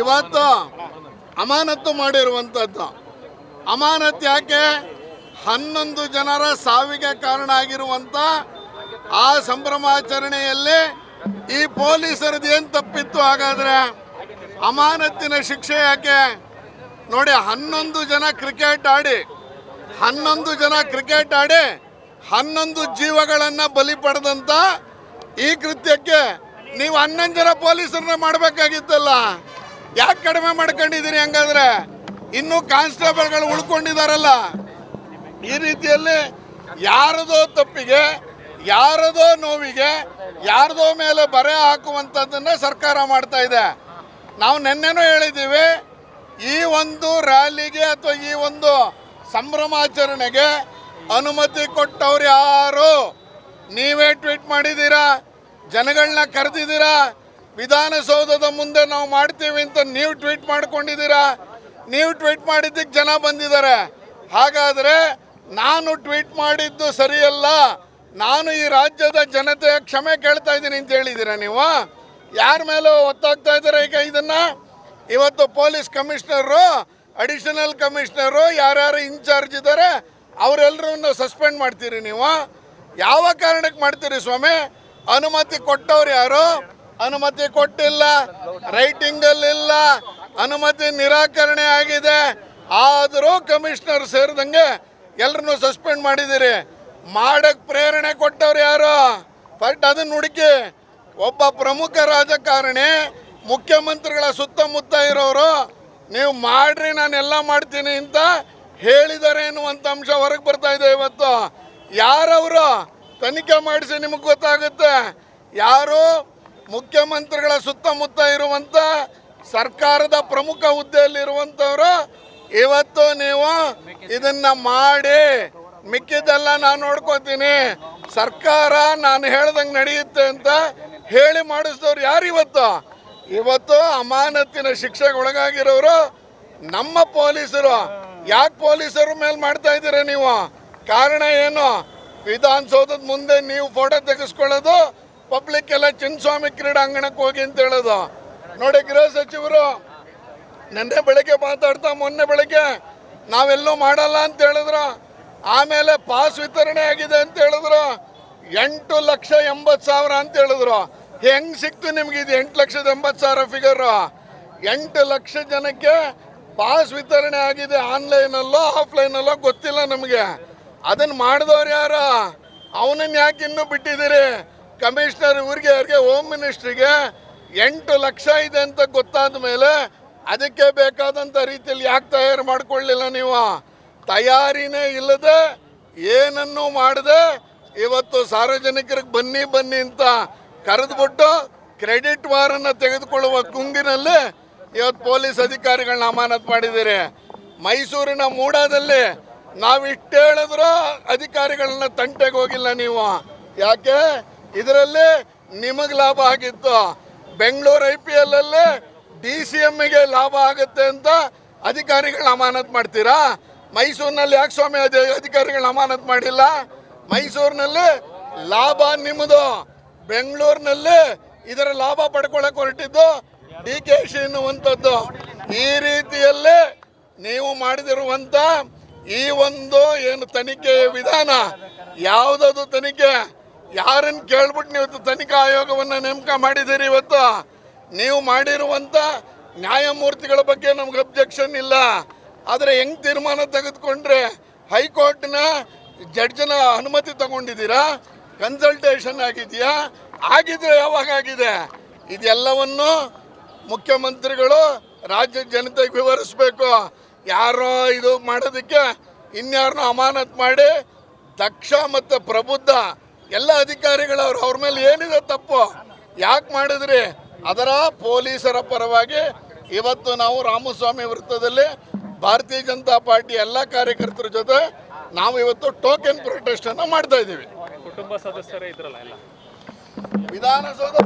ಇವತ್ತು ಅಮಾನತು ಮಾಡಿರುವಂಥದ್ದು. ಅಮಾನತು ಯಾಕೆ? 11 ಜನರ ಸಾವಿಗೆ ಕಾರಣ ಆಗಿರುವಂಥ ಆ ಸಂಭ್ರಮಾಚರಣೆಯಲ್ಲಿ ಈ ಪೊಲೀಸರದ್ದು ಏನು ತಪ್ಪಿತ್ತು? ಹಾಗಾದರೆ ಅಮಾನತಿನ ಶಿಕ್ಷೆ ಯಾಕೆ? ನೋಡಿ, 11 ಜನ ಕ್ರಿಕೆಟ್ ಆಡಿ 11 ಜೀವಗಳನ್ನು ಬಲಿ ಪಡೆದಂಥ ಈ ಕೃತ್ಯಕ್ಕೆ ನೀವು 11 ಜನ ಪೊಲೀಸರನ್ನ ಮಾಡಬೇಕಾಗಿತ್ತಲ್ಲ. ಯಾಕೆ ಕಡಿಮೆ ಮಾಡ್ಕೊಂಡಿದ್ದೀರಿ? ಹಂಗಾದ್ರೆ ಇನ್ನೂ ಕಾನ್ಸ್ಟೇಬಲ್ಗಳು ಉಳ್ಕೊಂಡಿದಾರಲ್ಲ. ಈ ರೀತಿಯಲ್ಲಿ ಯಾರದೋ ತಪ್ಪಿಗೆ, ಯಾರದೋ ನೋವಿಗೆ, ಯಾರದೋ ಮೇಲೆ ಬರೆ ಹಾಕುವಂಥದ್ದನ್ನು ಸರ್ಕಾರ ಮಾಡ್ತಾ ಇದೆ. ನಾವು ನಿನ್ನೆನೂ ಹೇಳಿದ್ದೀವಿ, ಈ ಒಂದು ರ್ಯಾಲಿಗೆ ಅಥವಾ ಈ ಒಂದು ಸಂಭ್ರಮಾಚರಣೆಗೆ ಅನುಮತಿ ಕೊಟ್ಟವ್ರು ಯಾರು? ನೀವೇ ಟ್ವೀಟ್ ಮಾಡಿದ್ದೀರಾ, ಜನಗಳನ್ನ ಕರೆದಿದ್ದೀರಾ. ವಿಧಾನಸೌಧದ ಮುಂದೆ ನಾವು ಮಾಡ್ತೀವಿ ಅಂತ ನೀವು ಟ್ವೀಟ್ ಮಾಡ್ಕೊಂಡಿದ್ದೀರಾ. ನೀವು ಟ್ವೀಟ್ ಮಾಡಿದ್ದಕ್ಕೆ ಜನ ಬಂದಿದ್ದಾರೆ. ಹಾಗಾದರೆ ನಾನು ಟ್ವೀಟ್ ಮಾಡಿದ್ದು ಸರಿಯಲ್ಲ, ನಾನು ಈ ರಾಜ್ಯದ ಜನತೆಯ ಕ್ಷಮೆ ಕೇಳ್ತಾ ಇದ್ದೀನಿ ಅಂತ ಹೇಳಿದ್ದೀರಾ ನೀವು? ಯಾರ ಮೇಲೆ ಒತ್ತಾಗ್ತಾ ಇದ್ದಾರೆ ಈಗ ಇದನ್ನು? ಇವತ್ತು ಪೊಲೀಸ್ ಕಮಿಷನರು, ಅಡಿಷನಲ್ ಕಮಿಷನರು, ಯಾರ್ಯಾರು ಇನ್ಚಾರ್ಜ್ ಇದ್ದಾರೆ ಅವರೆಲ್ಲರನ್ನು ಸಸ್ಪೆಂಡ್ ಮಾಡ್ತೀರಿ ನೀವು? ಯಾವ ಕಾರಣಕ್ಕೆ ಮಾಡ್ತೀರಿ ಸ್ವಾಮಿ? ಅನುಮತಿ ಕೊಟ್ಟವ್ರು ಯಾರು? ಅನುಮತಿ ಕೊಟ್ಟಿಲ್ಲ, ರೈಟಿಂಗಲ್ಲಿಲ್ಲ, ಅನುಮತಿ ನಿರಾಕರಣೆ ಆಗಿದೆ. ಆದರೂ ಕಮಿಷನರ್ ಸೇರಿದಂಗೆ ಎಲ್ಲರನ್ನು ಸಸ್ಪೆಂಡ್ ಮಾಡಿದ್ದೀರಿ. ಮಾಡಕ್ಕೆ ಪ್ರೇರಣೆ ಕೊಟ್ಟವ್ರು ಯಾರು? ಫಸ್ಟ್ ಅದನ್ನು ಹುಡುಕಿ. ಒಬ್ಬ ಪ್ರಮುಖ ರಾಜಕಾರಣಿ ಮುಖ್ಯಮಂತ್ರಿಗಳ ಸುತ್ತಮುತ್ತ ಇರೋರು ನೀವು ಮಾಡ್ರಿ, ನಾನೆಲ್ಲ ಮಾಡ್ತೀನಿ ಅಂತ ಹೇಳಿದ್ದಾರೆ ಎನ್ನುವಂಥ ಅಂಶ ಹೊರಗೆ ಬರ್ತಾ ಇದೆ ಇವತ್ತು. ಯಾರವರು? ತನಿಖೆ ಮಾಡಿಸಿ ನಿಮಗೆ ಗೊತ್ತಾಗುತ್ತೆ. ಯಾರು ಮುಖ್ಯಮಂತ್ರಿಗಳ ಸುತ್ತಮುತ್ತ ಇರುವಂಥ ಸರ್ಕಾರದ ಪ್ರಮುಖ ಹುದ್ದೆಯಲ್ಲಿರುವಂಥವರು ಇವತ್ತು ನೀವು ಇದನ್ನು ಮಾಡಿ, ಮಿಕ್ಕಿದ್ದೆಲ್ಲ ನಾನು ನೋಡ್ಕೋತೀನಿ, ಸರ್ಕಾರ ನಾನು ಹೇಳ್ದಂಗೆ ನಡೆಯುತ್ತೆ ಅಂತ ಹೇಳಿ ಮಾಡಿಸಿದವ್ರು ಯಾರು ಇವತ್ತು? ಇವತ್ತು ಅಮಾನತಿನ ಶಿಕ್ಷೆಗೆ ಒಳಗಾಗಿರೋರು ನಮ್ಮ ಪೊಲೀಸರು. ಯಾಕೆ ಪೊಲೀಸರ ಮೇಲೆ ಮಾಡ್ತಾ ಇದ್ದೀರಾ ನೀವು? ಕಾರಣ ಏನು? ವಿಧಾನಸೌಧದ ಮುಂದೆ ನೀವು ಫೋಟೋ ತೆಗೆಸ್ಕೊಳ್ಳೋದು, ಪಬ್ಲಿಕ್ ಎಲ್ಲ ಚಿನ್ನಸ್ವಾಮಿ ಕ್ರೀಡಾಂಗಣಕ್ಕೆ ಹೋಗಿ ಅಂತ ಹೇಳೋದು. ನೋಡಿ, ಗೃಹ ಸಚಿವರು ನಿನ್ನೆ ಬೆಳಗ್ಗೆ ಮಾತಾಡ್ತಾ ಮೊನ್ನೆ ಬೆಳಗ್ಗೆ ನಾವೆಲ್ಲೂ ಮಾಡಲ್ಲ ಅಂತ ಹೇಳಿದ್ರು. ಆಮೇಲೆ ಪಾಸ್ ವಿತರಣೆ ಆಗಿದೆ ಅಂತ ಹೇಳಿದ್ರು. 8,80,000 ಅಂತ ಹೇಳಿದ್ರು. ಹೆಂಗೆ ಸಿಕ್ತು ನಿಮ್ಗೆ ಇದು 8,80,000 ಫಿಗರು? 8 ಲಕ್ಷ ಜನಕ್ಕೆ ಪಾಸ್ ವಿತರಣೆ ಆಗಿದೆ. ಆನ್ಲೈನಲ್ಲೋ ಆಫ್ಲೈನಲ್ಲೋ ಗೊತ್ತಿಲ್ಲ ನಮಗೆ. ಅದನ್ನು ಮಾಡಿದವ್ರು ಯಾರು? ಅವನನ್ನು ಯಾಕೆ ಇನ್ನೂ ಬಿಟ್ಟಿದ್ದೀರಿ? ಕಮಿಷನರ್ ಇವ್ರಿಗೆ, ಯಾರಿಗೆ? ಹೋಮ್ ಮಿನಿಸ್ಟ್ರಿಗೆ 8 ಲಕ್ಷ ಇದೆ ಅಂತ ಗೊತ್ತಾದ ಮೇಲೆ ಅದಕ್ಕೆ ಬೇಕಾದಂಥ ರೀತಿಯಲ್ಲಿ ಯಾಕೆ ತಯಾರು ಮಾಡಿಕೊಳ್ಳಿಲ್ಲ ನೀವು? ತಯಾರಿನೇ ಇಲ್ಲದೆ, ಏನನ್ನೂ ಮಾಡದೆ ಇವತ್ತು ಸಾರ್ವಜನಿಕರಿಗೆ ಬನ್ನಿ ಬನ್ನಿ ಅಂತ ಕರೆದುಬಿಟ್ಟು ಕ್ರೆಡಿಟ್ ವಾರನ್ನು ತೆಗೆದುಕೊಳ್ಳುವ ಗುಂಗಿನಲ್ಲಿ ಇವತ್ತು ಪೊಲೀಸ್ ಅಧಿಕಾರಿಗಳನ್ನ ಅಮಾನತು ಮಾಡಿದ್ದೀರಿ. ಮೈಸೂರಿನ ಮೂಡಾದಲ್ಲಿ ನಾವಿಷ್ಟು ಹೇಳಿದ್ರು ಅಧಿಕಾರಿಗಳನ್ನ ತಂಟೆಗೆ ಹೋಗಿಲ್ಲ ನೀವು. ಯಾಕೆ? ಇದರಲ್ಲಿ ನಿಮಗೆ ಲಾಭ ಆಗಿತ್ತು. ಬೆಂಗಳೂರು IPL ಅಲ್ಲಿ DCMಗೆ ಲಾಭ ಆಗುತ್ತೆ ಅಂತ ಅಧಿಕಾರಿಗಳನ್ನ ಅಮಾನತು ಮಾಡ್ತೀರಾ? ಮೈಸೂರಿನಲ್ಲಿ ಯಾಕೆ ಸ್ವಾಮಿ ಅಧಿಕಾರಿಗಳನ್ನ ಅಮಾನತು ಮಾಡಿಲ್ಲ? ಮೈಸೂರಿನಲ್ಲಿ ಲಾಭ ನಿಮ್ಮದು, ಬೆಂಗಳೂರಿನಲ್ಲಿ ಇದರ ಲಾಭ ಪಡ್ಕೊಳ್ಳೋಕೆ ಹೊರಟಿದ್ದು DKC ಎನ್ನುವಂಥದ್ದು. ಈ ರೀತಿಯಲ್ಲೇ ನೀವು ಮಾಡಿದಿರುವಂಥ ಈ ಒಂದು ಏನು ತನಿಖೆಯ ವಿಧಾನ, ಯಾವುದದು ತನಿಖೆ? ಯಾರನ್ನು ಕೇಳ್ಬಿಟ್ಟು ನೀವು ತನಿಖಾ ಆಯೋಗವನ್ನು ನೇಮಕ ಮಾಡಿದ್ದೀರಿ? ಇವತ್ತು ನೀವು ಮಾಡಿರುವಂಥ ನ್ಯಾಯಮೂರ್ತಿಗಳ ಬಗ್ಗೆ ನಮ್ಗೆ ಅಬ್ಜೆಕ್ಷನ್ ಇಲ್ಲ. ಆದರೆ ಹೆಂಗೆ ತೀರ್ಮಾನ ತೆಗೆದುಕೊಂಡ್ರೆ? ಹೈಕೋರ್ಟ್ನ ಜಡ್ಜನ ಅನುಮತಿ ತಗೊಂಡಿದ್ದೀರಾ? ಕನ್ಸಲ್ಟೇಷನ್ ಆಗಿದೆಯಾ? ಆಗಿದ್ರೆ ಯಾವಾಗ ಆಗಿದೆ? ಇದೆಲ್ಲವನ್ನು ಮುಖ್ಯಮಂತ್ರಿಗಳು ರಾಜ್ಯದ ಜನತೆಗೆ ವಿವರಿಸಬೇಕು. ಯಾರೋ ಇದು ಮಾಡೋದಕ್ಕೆ ಇನ್ಯಾರನ್ನೋ ಅಮಾನತು ಮಾಡಿ ದಕ್ಷ ಮತ್ತು ಪ್ರಬುದ್ಧ ಎಲ್ಲ ಅಧಿಕಾರಿಗಳವ್ರು, ಅವ್ರ ಮೇಲೆ ಏನಿದೆ ತಪ್ಪು? ಯಾಕೆ ಮಾಡಿದ್ರಿ? ಅದರ ಪೊಲೀಸರ ಪರವಾಗಿ ಇವತ್ತು ನಾವು ರಾಮಸ್ವಾಮಿ ವೃತ್ತದಲ್ಲಿ ಭಾರತೀಯ ಜನತಾ ಪಾರ್ಟಿ ಎಲ್ಲ ಕಾರ್ಯಕರ್ತರ ಜೊತೆ ನಾವು ಇವತ್ತು ಟೋಕೆನ್ ಪ್ರೊಟೆಸ್ಟ್ ಅನ್ನು ಮಾಡ್ತಾ ಇದ್ದೀವಿ. ಕುಟುಂಬ ಸದಸ್ಯರೇ ಇದ್ರಲ್ಲ ಎಲ್ಲ ವಿಧಾನಸೌಧ